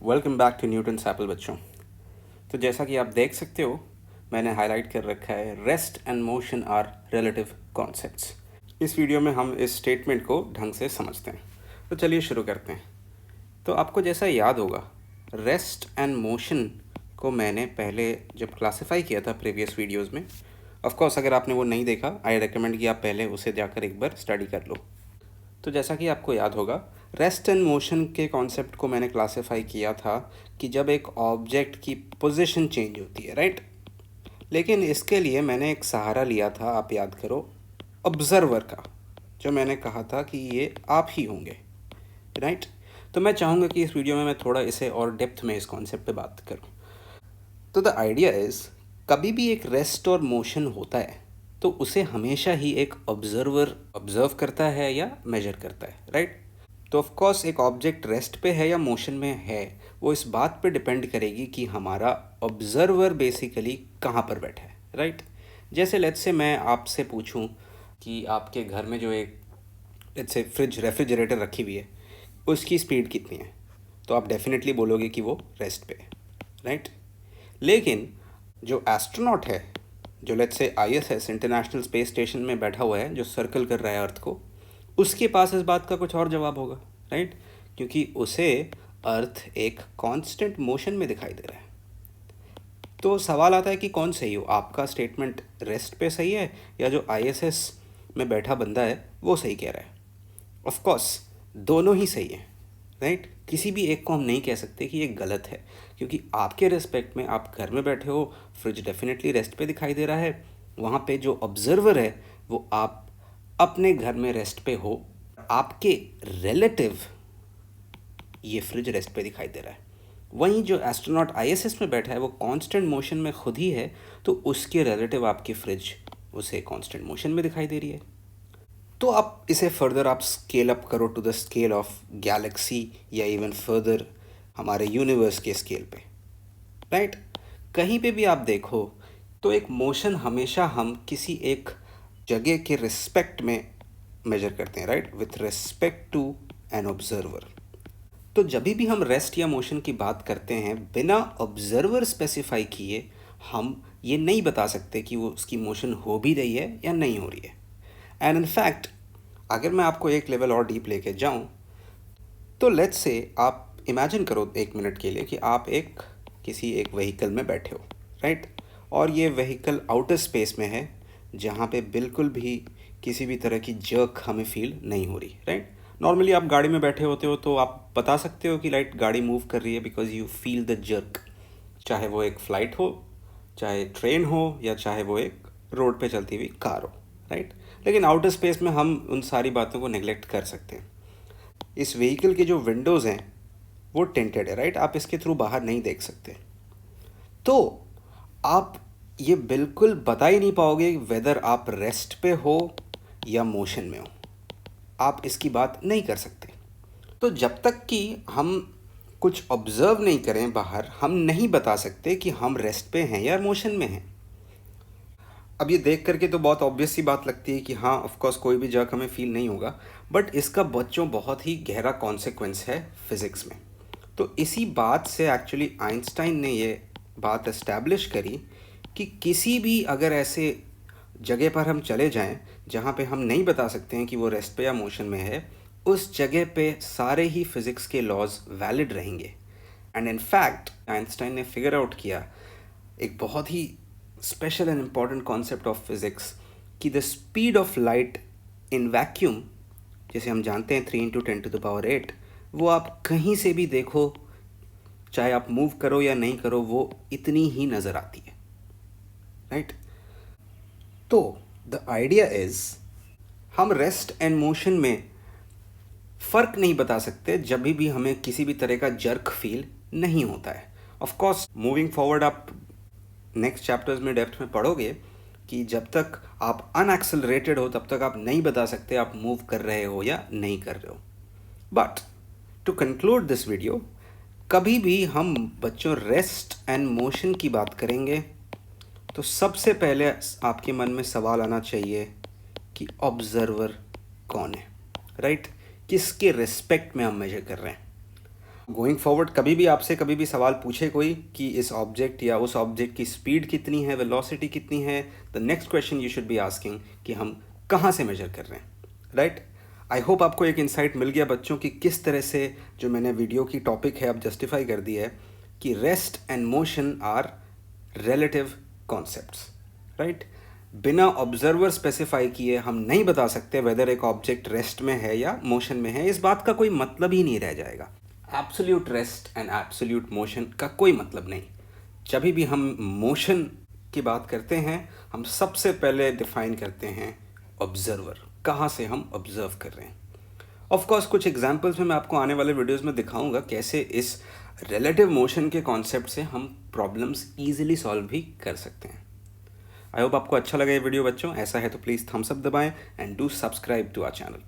Welcome back to Newton sample बच्चों। तो जैसा कि आप देख सकते हो, मैंने हाईलाइट कर रखा है rest and motion are relative concepts. इस वीडियो में हम इस स्टेटमेंट को ढंग से समझते हैं। तो चलिए शुरू करते हैं। तो आपको जैसा याद होगा, रेस्ट एंड मोशन को मैंने पहले जब क्लासिफाई किया था प्रीवियस वीडियोज़ में, ऑफकोर्स अगर आपने वो नहीं देखा, आई रिकमेंड कि आप पहले उसे जाकर एक बार स्टडी कर लो। तो जैसा कि आपको याद होगा, रेस्ट एंड मोशन के कॉन्सेप्ट को मैंने क्लासिफाई किया था कि जब एक ऑब्जेक्ट की पोजीशन चेंज होती है, राइट। लेकिन इसके लिए मैंने एक सहारा लिया था, आप याद करो, ऑब्जर्वर का, जो मैंने कहा था कि ये आप ही होंगे, राइट। तो मैं चाहूँगा कि इस वीडियो में मैं थोड़ा इसे और डेप्थ में इस कॉन्सेप्ट पे बात करूँ। तो द आइडिया इज़, कभी भी एक रेस्ट और मोशन होता है तो उसे हमेशा ही एक ऑब्जर्वर ऑब्जर्व करता है या मेजर करता है, राइट। तो ऑफ कोर्स एक ऑब्जेक्ट रेस्ट पे है या मोशन में है, वो इस बात पे डिपेंड करेगी कि हमारा ऑब्जर्वर बेसिकली कहाँ पर बैठा है, राइट। जैसे लेट्स से मैं आपसे पूछूं कि आपके घर में जो एक लेट्स से रेफ्रिजरेटर रखी हुई है, उसकी स्पीड कितनी है, तो आप डेफिनेटली बोलोगे कि वो रेस्ट पे है, राइट। लेकिन जो एस्ट्रोनॉट है, जो let's say ISS international space station में बैठा हुआ है, जो सर्कल कर रहा है अर्थ को, उसके पास इस बात का कुछ और जवाब होगा, राइट। क्योंकि उसे अर्थ एक कांस्टेंट मोशन में दिखाई दे रहा है। तो सवाल आता है कि कौन सही हो, आपका स्टेटमेंट रेस्ट पे सही है या जो आईएसएस में बैठा बंदा है वो सही कह रहा है। ऑफ कोर्स दोनों ही सही हैं, राइट। किसी भी एक को हम नहीं कह सकते कि ये गलत है, क्योंकि आपके रिस्पेक्ट में आप घर में बैठे हो, फ्रिज डेफिनेटली रेस्ट पे दिखाई दे रहा है। वहाँ पे जो ऑब्जर्वर है वो आप अपने घर में रेस्ट पे हो, आपके रिलेटिव ये फ्रिज रेस्ट पे दिखाई दे रहा है। वहीं जो एस्ट्रोनॉट आईएसएस में बैठा है वो कांस्टेंट मोशन में खुद ही है, तो उसके रिलेटिव आपकी फ्रिज उसे कांस्टेंट मोशन में दिखाई दे रही है। तो आप इसे फर्दर आप स्केल अप करो to the scale of galaxy या इवन फर्दर हमारे यूनिवर्स के स्केल पे, राइट। कहीं पे भी आप देखो तो एक मोशन हमेशा हम किसी एक जगह के रिस्पेक्ट में मेजर करते हैं, right, with respect to an observer. तो जब भी हम रेस्ट या मोशन की बात करते हैं, बिना ऑब्जर्वर स्पेसिफाई किए हम ये नहीं बता सकते कि वो उसकी मोशन हो भी रही है या नहीं हो रही है। एंड इन फैक्ट अगर मैं आपको एक लेवल और डीप लेके जाऊं, तो लेट्स से आप इमेजिन करो एक मिनट के लिए कि आप किसी एक व्हीकल में बैठे हो, राइट, और ये व्हीकल आउटर स्पेस में है, जहाँ पे बिल्कुल भी किसी भी तरह की जर्क हमें फील नहीं हो रही, राइट। नॉर्मली आप गाड़ी में बैठे होते हो तो आप बता सकते हो कि लाइट गाड़ी मूव कर रही है because you feel the jerk, चाहे वो एक फ़्लाइट हो, चाहे ट्रेन हो, या चाहे वो एक रोड पे चलती हुई कार हो, राइट। लेकिन आउटर स्पेस में हम उन सारी बातों को नेग्लेक्ट कर सकते हैं। इस व्हीकल के जो विंडोज़ हैं वो टिंटेड है, राइट, आप इसके थ्रू बाहर नहीं देख सकते। तो आप ये बिल्कुल बता ही नहीं पाओगे वेदर आप रेस्ट पे हो या मोशन में हो, आप इसकी बात नहीं कर सकते। तो जब तक कि हम कुछ ऑब्जर्व नहीं करें बाहर, हम नहीं बता सकते कि हम रेस्ट पे हैं या मोशन में हैं। अब ये देख करके तो बहुत ऑब्वियस सी बात लगती है कि हाँ ऑफ कोर्स कोई भी जर्क हमें फील नहीं होगा, बट इसका बच्चों बहुत ही गहरा कॉन्सिक्वेंस है फिज़िक्स में। तो इसी बात से एक्चुअली आइंस्टाइन ने ये बात इस्टेब्लिश करी कि किसी भी अगर ऐसे जगह पर हम चले जाएं जहाँ पे हम नहीं बता सकते हैं कि वो रेस्ट पे या मोशन में है, उस जगह पे सारे ही फिज़िक्स के लॉज वैलिड रहेंगे। एंड इन फैक्ट आइंस्टाइन ने फिगर आउट किया एक बहुत ही special and important concept of physics कि the speed of light in vacuum, जैसे हम जानते हैं 3 × 10⁸, वो आप कहीं से भी देखो, चाहे आप मूव करो या नहीं करो, वो इतनी ही नज़र आती है, राइट। तो द आइडिया इज़, हम रेस्ट एंड मोशन में फ़र्क नहीं बता सकते जब भी हमें किसी भी तरह का जर्क फील नहीं होता है। ऑफ कोर्स मूविंग फॉरवर्ड आप नेक्स्ट चैप्टर्स में डेप्थ में पढ़ोगे कि जब तक आप अनएक्सेलरेटेड हो तब तक आप नहीं बता सकते आप मूव कर रहे हो या नहीं कर रहे हो। But to conclude this video, कभी भी हम बच्चों रेस्ट एंड मोशन की बात करेंगे तो सबसे पहले आपके मन में सवाल आना चाहिए कि ऑब्जर्वर कौन है, राइट, किसके रिस्पेक्ट में हम मेजर कर रहे हैं। गोइंग फॉरवर्ड कभी भी आपसे कभी भी सवाल पूछे कोई कि इस ऑब्जेक्ट या उस ऑब्जेक्ट की स्पीड कितनी है, वेलोसिटी कितनी है, the next question you should be asking कि हम कहाँ से मेजर कर रहे हैं, राइट। आई होप आपको एक इंसाइट मिल गया बच्चों कि किस तरह से जो मैंने वीडियो की टॉपिक है अब जस्टिफाई कर दी है कि rest and motion are relative concepts, right. बिना ऑब्जर्वर स्पेसिफाई किए हम नहीं बता सकते वेदर एक ऑब्जेक्ट रेस्ट में है या मोशन में है। इस बात का कोई मतलब ही नहीं रह जाएगा। Absolute rest and absolute motion का कोई मतलब नहीं। जब भी हम मोशन की बात करते हैं हम सबसे पहले डिफाइन करते हैं ऑब्जर्वर, कहाँ से हम ऑब्जर्व कर रहे हैं। ऑफ कोर्स कुछ एग्जांपल्स में मैं आपको आने वाले वीडियोस में दिखाऊंगा कैसे इस रिलेटिव मोशन के कॉन्सेप्ट से हम प्रॉब्लम्स इजीली सॉल्व भी कर सकते हैं। आई होप आपको अच्छा लगा ये वीडियो बच्चों। ऐसा है तो प्लीज़ थम्स अप दबाएं and do subscribe to our channel.